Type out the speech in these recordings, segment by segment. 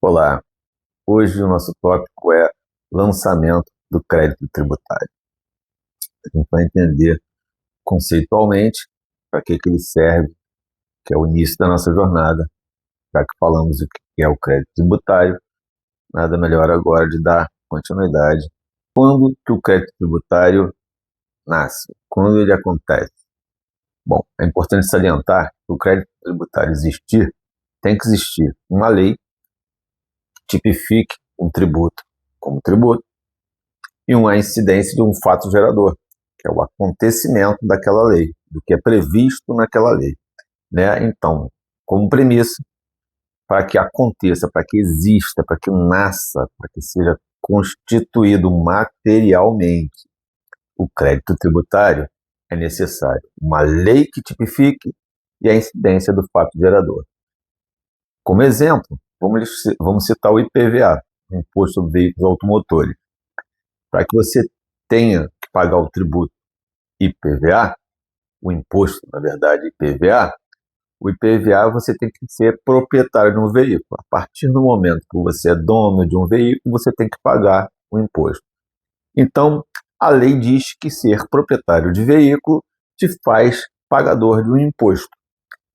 Olá, hoje o nosso tópico é lançamento do crédito tributário. A gente vai entender conceitualmente para que ele serve, que é o início da nossa jornada. Já que falamos o que é o crédito tributário, nada melhor agora de dar continuidade. Quando que o crédito tributário nasce? Quando ele acontece? Bom, é importante salientar que o crédito tributário existir, tem que existir uma lei que tipifique um tributo como tributo e uma incidência de um fato gerador, que é o acontecimento daquela lei, do que é previsto naquela lei, né? Então, como premissa, para que aconteça, para que exista, para que nasça, para que seja constituído materialmente o crédito tributário, é necessário uma lei que tipifique e a incidência do fato gerador. Como exemplo, vamos citar o IPVA, Imposto sobre Veículos Automotores. Para que você tenha que pagar o tributo IPVA, o imposto, na verdade, IPVA, o IPVA você tem que ser proprietário de um veículo. A partir do momento que você é dono de um veículo, você tem que pagar o imposto. Então, a lei diz que ser proprietário de veículo te faz pagador de um imposto.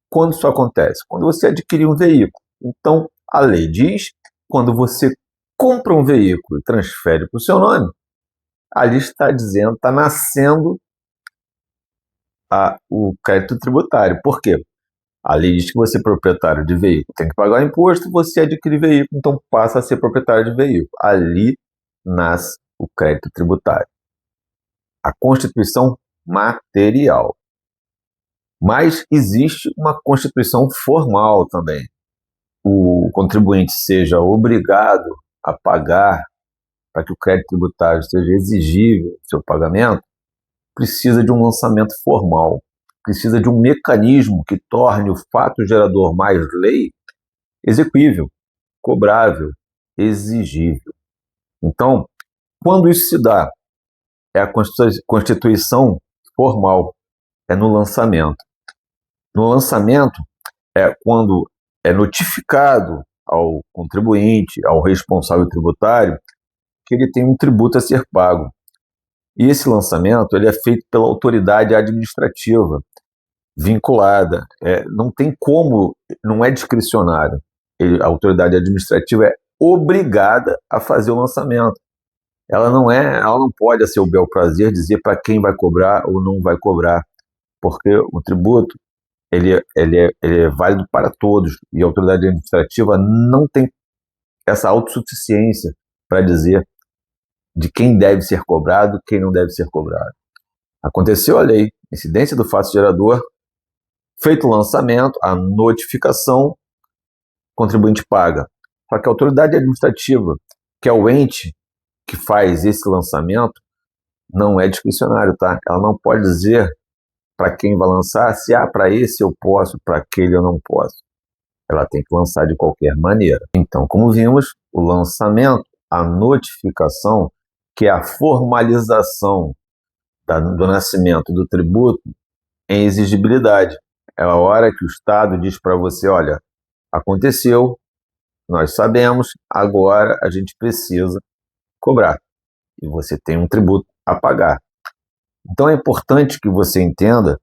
Quando isso acontece? Quando você adquire um veículo. Então, a lei diz, quando você compra um veículo e transfere para o seu nome, ali está dizendo, está nascendo o crédito tributário. Por quê? A lei diz que você é proprietário de veículo, tem que pagar imposto, você adquire veículo, então passa a ser proprietário de veículo. Ali nasce o crédito tributário. A constituição material. Mas existe uma constituição formal também. O contribuinte seja obrigado a pagar para que o crédito tributário seja exigível seu pagamento, precisa de um lançamento formal, precisa de um mecanismo que torne o fato gerador mais lei execuível, cobrável, exigível. Então, quando isso se dá, é a constituição formal, é no lançamento. No lançamento é quando é notificado ao contribuinte, ao responsável tributário, que ele tem um tributo a ser pago. E esse lançamento ele é feito pela autoridade administrativa vinculada. Não tem como, não é discricionário. A autoridade administrativa é obrigada a fazer o lançamento. Ela não pode, a seu bel prazer, dizer para quem vai cobrar ou não vai cobrar, porque o tributo ele é válido para todos e a autoridade administrativa não tem essa autossuficiência para dizer de quem deve ser cobrado, quem não deve ser cobrado. Aconteceu a lei, incidência do fato gerador, feito o lançamento, a notificação, o contribuinte paga. Só que a autoridade administrativa, que é o ente que faz esse lançamento, não é discricionário, tá? Ela não pode dizer para quem vai lançar se para esse eu posso, para aquele eu não posso. Ela tem que lançar de qualquer maneira. Então, como vimos, o lançamento, a notificação, que é a formalização do nascimento do tributo em exigibilidade. É a hora que o Estado diz para você, olha, aconteceu, nós sabemos, agora a gente precisa cobrar. E você tem um tributo a pagar. Então é importante que você entenda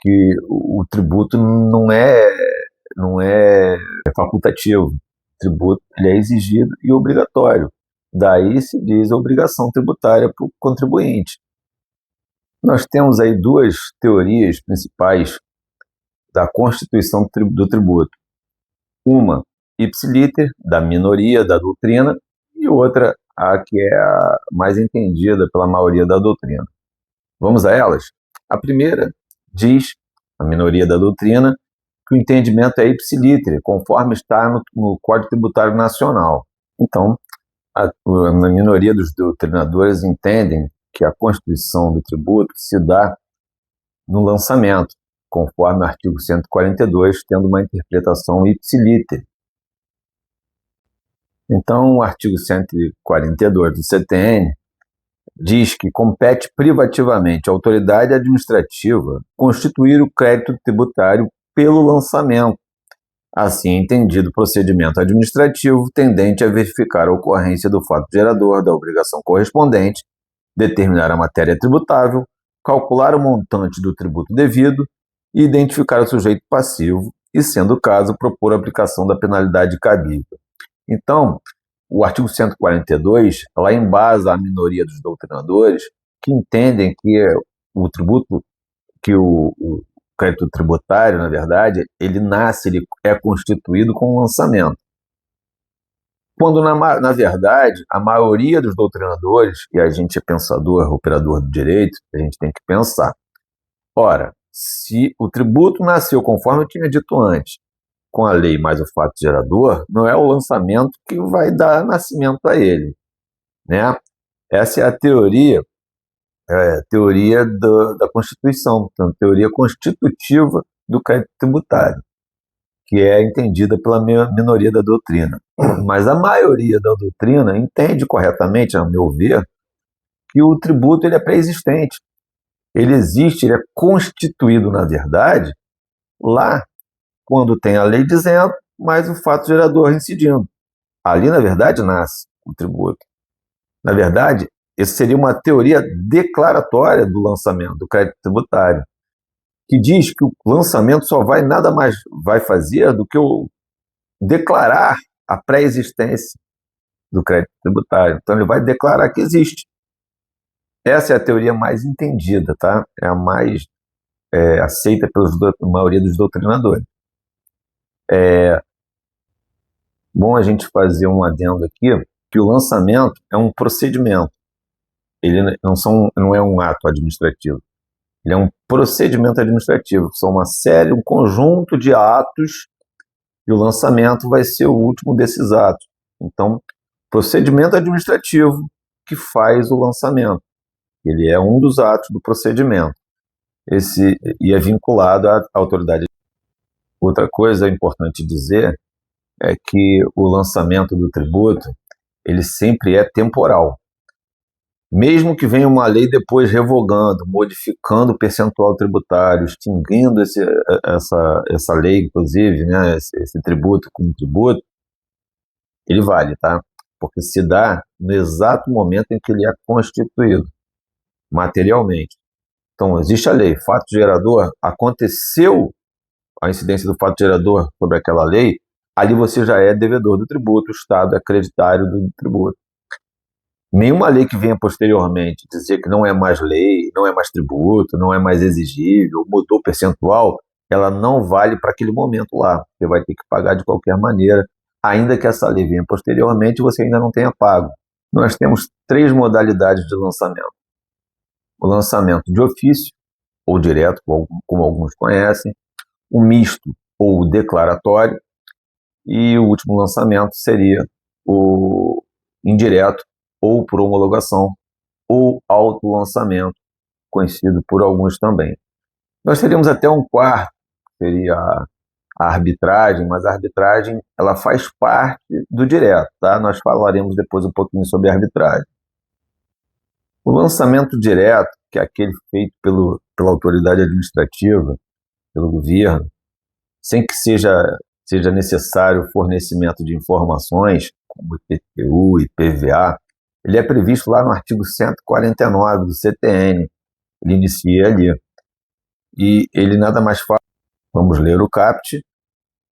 que o tributo não é facultativo. O tributo ele é exigido e obrigatório. Daí se diz obrigação tributária para o contribuinte. Nós temos aí duas teorias principais da constituição do tributo. Uma, ipsiliter, da minoria da doutrina, e outra, a que é a mais entendida pela maioria da doutrina. Vamos a elas? A primeira diz, a minoria da doutrina, que o entendimento é ipsiliter, conforme está no Código Tributário Nacional. Então, a minoria dos doutrinadores entendem que a constituição do tributo se dá no lançamento, conforme o artigo 142, tendo uma interpretação ipsiliter. Então, o artigo 142 do CTN diz que compete privativamente à autoridade administrativa constituir o crédito tributário pelo lançamento, Assim entendido procedimento administrativo tendente a verificar a ocorrência do fato gerador da obrigação correspondente, determinar a matéria tributável, calcular o montante do tributo devido e identificar o sujeito passivo e, sendo o caso, propor a aplicação da penalidade cabível. Então, o artigo 142, ela embasa a minoria dos doutrinadores que entendem que o tributo, que o crédito tributário, na verdade, ele nasce, ele é constituído com o lançamento. Quando, na verdade, a maioria dos doutrinadores, e a gente é pensador, operador do direito, a gente tem que pensar, ora, se o tributo nasceu conforme eu tinha dito antes, com a lei mais o fato gerador, não é o lançamento que vai dar nascimento a ele, né? Essa é a teoria da Constituição, então, teoria constitutiva do crédito tributário, que é entendida pela minoria da doutrina. Mas a maioria da doutrina entende corretamente, a meu ver, que o tributo ele é pré-existente. Ele existe, ele é constituído, na verdade, lá quando tem a lei dizendo, mas o fato gerador incidindo. Ali, na verdade, nasce o tributo. Na verdade, essa seria uma teoria declaratória do lançamento do crédito tributário, que diz que o lançamento só vai nada mais vai fazer do que o declarar a pré-existência do crédito tributário. Então, ele vai declarar que existe. Essa é a teoria mais entendida, tá? É a mais aceita pela maioria dos doutrinadores. Bom a gente fazer um adendo aqui, que o lançamento é um procedimento. Ele não é um ato administrativo. Ele é um procedimento administrativo. São uma série, um conjunto de atos, e o lançamento vai ser o último desses atos. Então, procedimento administrativo que faz o lançamento. Ele é um dos atos do procedimento. E é vinculado à autoridade. Outra coisa importante dizer é que o lançamento do tributo, ele sempre é temporal. Mesmo que venha uma lei depois revogando, modificando o percentual tributário, extinguindo essa lei, inclusive, né, esse tributo como tributo, ele vale, tá? Porque se dá no exato momento em que ele é constituído, materialmente. Então, existe a lei, fato gerador, aconteceu a incidência do fato gerador sobre aquela lei, ali você já é devedor do tributo, o Estado é creditário do tributo. Nenhuma lei que venha posteriormente dizer que não é mais lei, não é mais tributo, não é mais exigível, mudou o percentual, ela não vale para aquele momento lá. Você vai ter que pagar de qualquer maneira, ainda que essa lei venha posteriormente e você ainda não tenha pago. Nós temos 3 modalidades de lançamento. O lançamento de ofício, ou direto, como alguns conhecem, o misto ou declaratório, e o último lançamento seria o indireto, ou por homologação, ou autolançamento, conhecido por alguns também. Nós teríamos até um quarto, que seria a arbitragem, mas a arbitragem ela faz parte do direto, tá? Nós falaremos depois um pouquinho sobre a arbitragem. O lançamento direto, que é aquele feito pela autoridade administrativa, pelo governo, sem que seja necessário o fornecimento de informações, como IPTU e PVA, ele é previsto lá no artigo 149 do CTN, ele inicia ali. E ele nada mais faz, vamos ler o caput,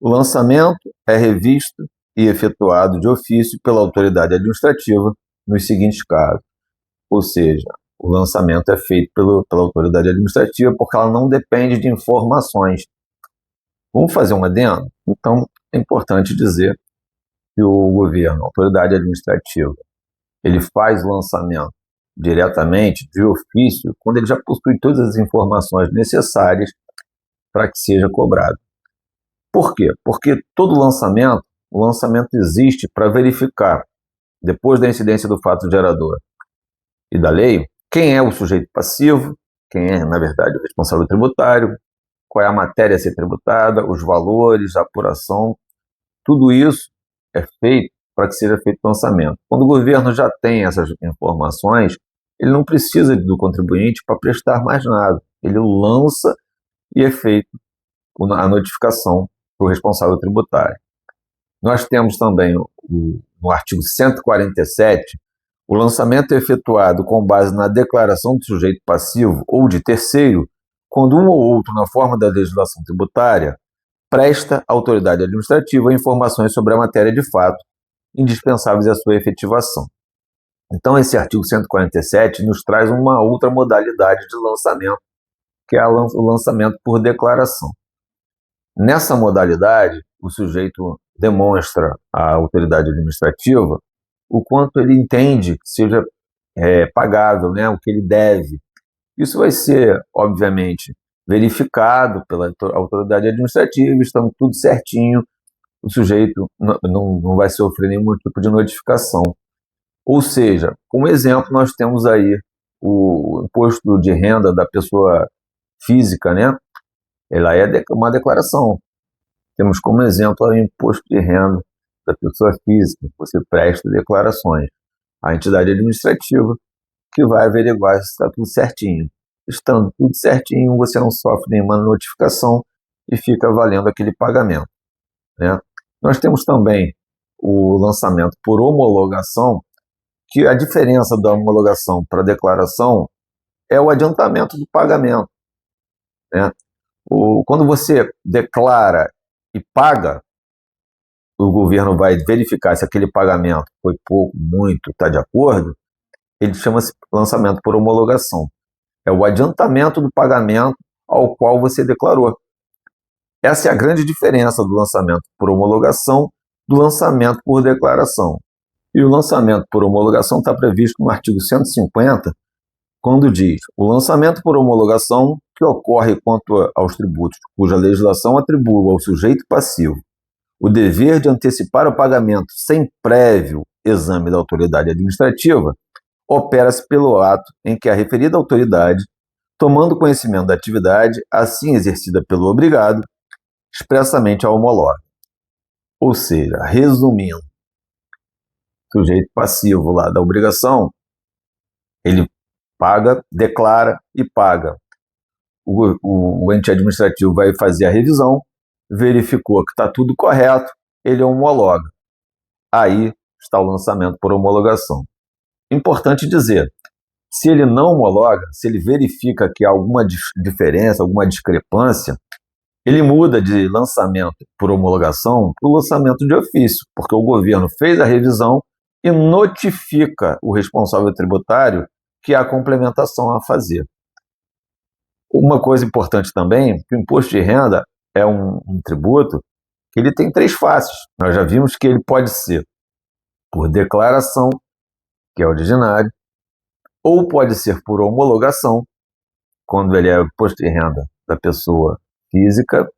o lançamento é revisto e efetuado de ofício pela autoridade administrativa nos seguintes casos. Ou seja, o lançamento é feito pela autoridade administrativa porque ela não depende de informações. Vamos fazer um adendo? Então, é importante dizer que o governo, a autoridade administrativa, ele faz o lançamento diretamente, de ofício, quando ele já possui todas as informações necessárias para que seja cobrado. Por quê? Porque todo lançamento, o lançamento existe para verificar, depois da incidência do fato gerador e da lei, quem é o sujeito passivo, quem é, na verdade, o responsável tributário, qual é a matéria a ser tributada, os valores, a apuração, tudo isso é feito para que seja feito o lançamento. Quando o governo já tem essas informações, ele não precisa do contribuinte para prestar mais nada. Ele lança e é feito a notificação para o responsável tributário. Nós temos também no artigo 147, o lançamento é efetuado com base na declaração do sujeito passivo ou de terceiro, quando um ou outro, na forma da legislação tributária, presta à autoridade administrativa informações sobre a matéria de fato indispensáveis à sua efetivação. Então, esse artigo 147 nos traz uma outra modalidade de lançamento, que é o lançamento por declaração. Nessa modalidade, o sujeito demonstra à autoridade administrativa o quanto ele entende que seja pagável, né, o que ele deve. Isso vai ser, obviamente, verificado pela autoridade administrativa, estando tudo certinho, o sujeito não vai sofrer nenhum tipo de notificação. Ou seja, como exemplo, nós temos aí o imposto de renda da pessoa física, né? Ela é uma declaração. Temos como exemplo o imposto de renda da pessoa física, você presta declarações à entidade administrativa, que vai averiguar se está tudo certinho. Estando tudo certinho, você não sofre nenhuma notificação e fica valendo aquele pagamento, né? Nós temos também o lançamento por homologação, que a diferença da homologação para a declaração é o adiantamento do pagamento, né? Quando você declara e paga, o governo vai verificar se aquele pagamento foi pouco, muito, está de acordo, ele chama-se lançamento por homologação. É o adiantamento do pagamento ao qual você declarou. Essa é a grande diferença do lançamento por homologação do lançamento por declaração. E o lançamento por homologação está previsto no artigo 150, quando diz: o lançamento por homologação que ocorre quanto aos tributos cuja legislação atribua ao sujeito passivo o dever de antecipar o pagamento sem prévio exame da autoridade administrativa, opera-se pelo ato em que a referida autoridade, tomando conhecimento da atividade assim exercida pelo obrigado, expressamente a homologa. Ou seja, resumindo, o sujeito passivo lá da obrigação, ele paga, declara e paga. O ente administrativo vai fazer a revisão, verificou que está tudo correto, ele homologa. Aí está o lançamento por homologação. Importante dizer, se ele não homologa, se ele verifica que há alguma diferença, alguma discrepância, ele muda de lançamento por homologação para o lançamento de ofício, porque o governo fez a revisão e notifica o responsável tributário que há complementação a fazer. Uma coisa importante também, que o imposto de renda é um tributo que ele tem 3 faces. Nós já vimos que ele pode ser por declaração, que é ordinário, ou pode ser por homologação, quando ele é o imposto de renda da pessoa física,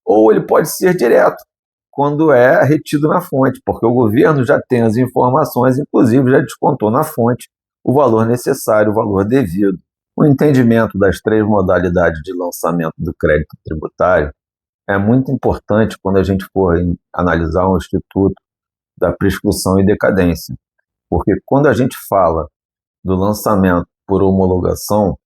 ou ele pode ser direto, quando é retido na fonte, porque o governo já tem as informações, inclusive já descontou na fonte o valor necessário, o valor devido. O entendimento das 3 modalidades de lançamento do crédito tributário é muito importante quando a gente for analisar um instituto da prescrição e decadência, porque quando a gente fala do lançamento por homologação,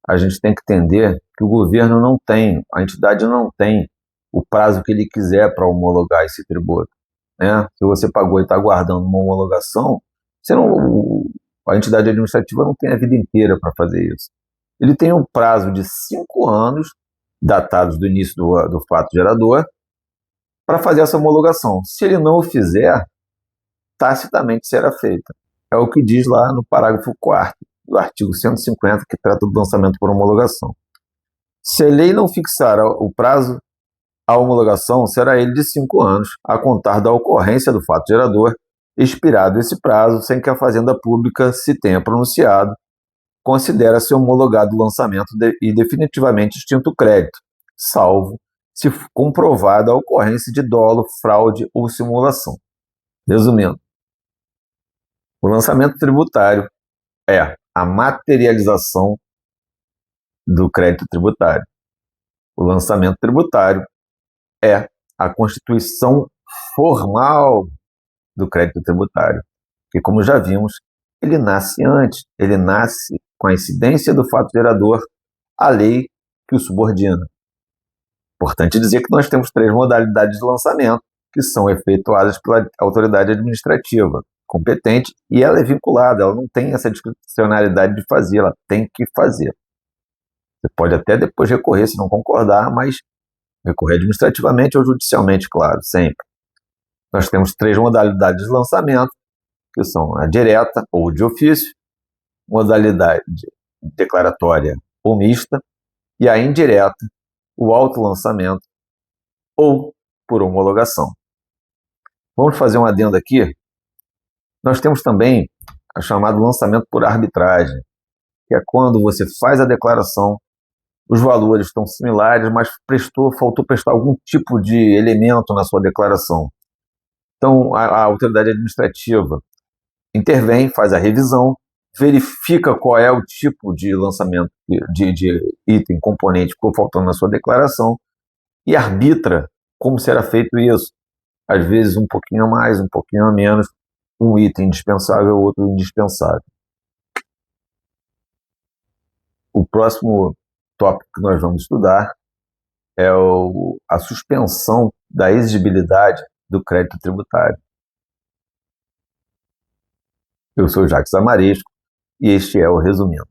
a gente tem que entender que o governo não tem, a entidade não tem o prazo que ele quiser para homologar esse tributo, né? Se você pagou e está aguardando uma homologação, a entidade administrativa não tem a vida inteira para fazer isso. Ele tem um prazo de 5 anos, datados do início do fato gerador, para fazer essa homologação. Se ele não o fizer, tacitamente será feita. É o que diz lá no parágrafo 4º do artigo 150, que trata do lançamento por homologação. Se a lei não fixar o prazo, a homologação será ele de 5 anos, a contar da ocorrência do fato gerador, expirado esse prazo sem que a Fazenda Pública se tenha pronunciado, considera-se homologado o lançamento e definitivamente extinto o crédito, salvo se comprovada a ocorrência de dolo, fraude ou simulação. Resumindo, o lançamento tributário é a materialização do crédito tributário. O lançamento tributário é a constituição formal do crédito tributário, que, como já vimos, ele nasce antes, ele nasce com a incidência do fato gerador à lei que o subordina. Importante dizer que nós temos 3 modalidades de lançamento que são efetuadas pela autoridade administrativa competente e ela é vinculada, ela não tem essa discricionalidade de fazer, ela tem que fazer. Você pode até depois recorrer se não concordar, mas recorrer administrativamente ou judicialmente, claro, sempre. Nós temos 3 modalidades de lançamento, que são a direta ou de ofício, modalidade declaratória ou mista, e a indireta, o autolançamento ou por homologação. Vamos fazer um adendo aqui. Nós temos também o chamado lançamento por arbitragem, que é quando você faz a declaração, os valores estão similares, mas faltou prestar algum tipo de elemento na sua declaração. Então, a autoridade administrativa intervém, faz a revisão, verifica qual é o tipo de lançamento de item, componente que ficou faltando na sua declaração e arbitra como será feito isso. Às vezes um pouquinho a mais, um pouquinho a menos, um item indispensável, outro indispensável. O próximo tópico que nós vamos estudar é a suspensão da exigibilidade do crédito tributário. Eu sou Jacques Amarisco e este é o Resumindo.